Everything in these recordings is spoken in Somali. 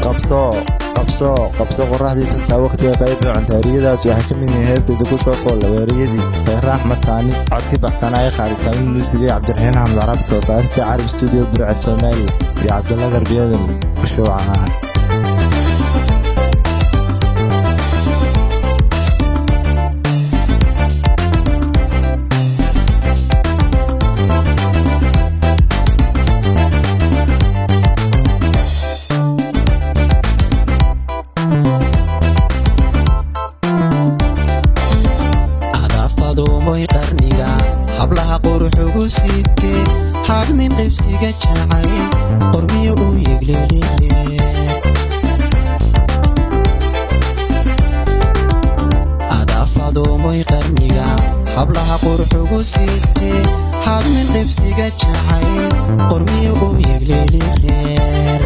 qabso qoraxdii tagtaa waqtiga qayb cuntaariyadaas waxay ka mid yihiin heesta idinku soo fool weeriyadii Khayraah Mataani codki baxsanay qaalitaan muusiga Cabdiraxiin Xamd Arab soo saartay Arab Studio Burca Soomaaliya iyo Cabdullah Garbiyadan shuucaha hablaha quruxugu siitay had min qibsiga jacay qormiyo u yegleleeyay adafado moy qarniga hablaha quruxugu siitay had min qibsiga jacay qormiyo u yegleleeyay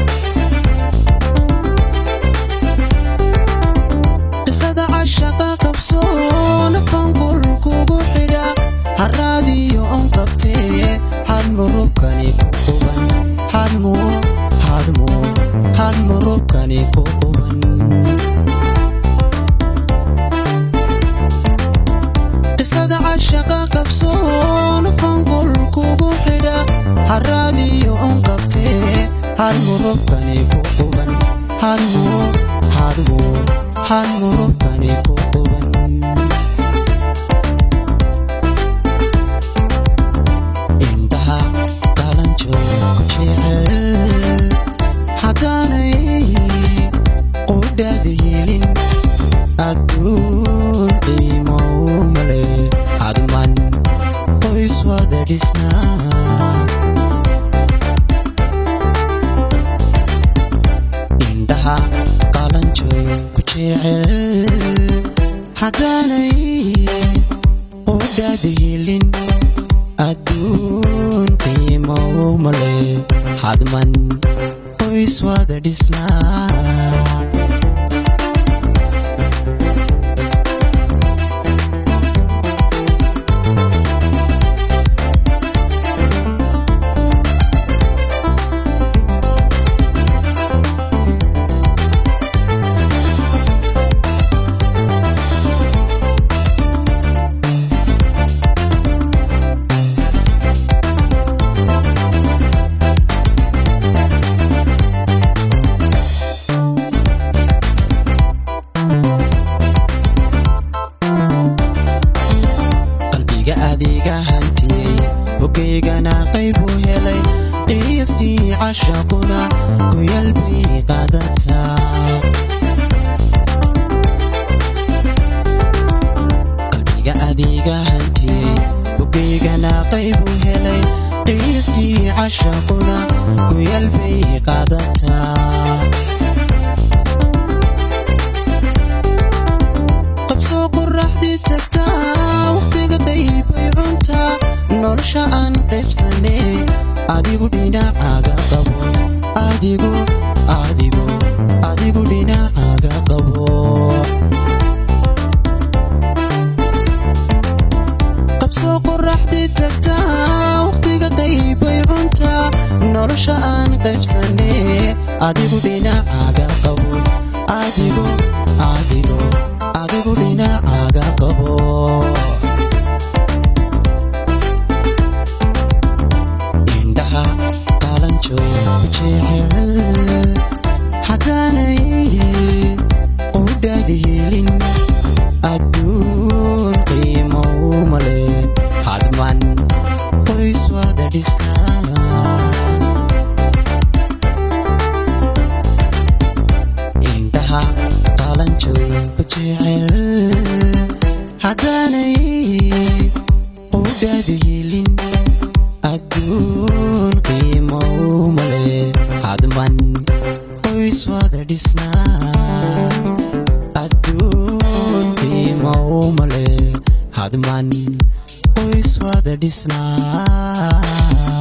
qisada ashaqa qabsoon fanqul kugu xidha haradiyo on qabtee had murubkani ku quban had murubkani ku quban qisada ashaqa qabsoon fanqul kugu xidha haradiyo on qabtee had murubkani ku quban had murubkani ku quban indhaha qalanjooy ku jecel hadaanay qudhaadhiilin adduun qiimo male hadman qoys wada dhisnaa adiga hantiyay hogeygana qaybu helay qiistii cashaquna ku yalbi qadata qalbiga adiga hantiyay hogeygana qaybu helay qiistii cashaquna ku yalbi qadata qabso qoraxdii tagtaa waqtiga qayb nolosha aan qaybsanay adigu dhinacaaga qabo adigu dhinacaaga qabo qabso qoraxdii tagtaa waqtiga qaybay cuntaa nolosha aan qaybsanay adigu dhinacaaga qabo adigu dhinacaaga qabo hadaanay qudhaadhiilin adduun qiimo male hadman qoys wada dhisnaa indhaha qalanjooy ku jecel hadaanay qudhaadhiilin adduun qiimo male hadman qoys wada dhisnaa adduun qiimo male hadman qoys wada dhisnaa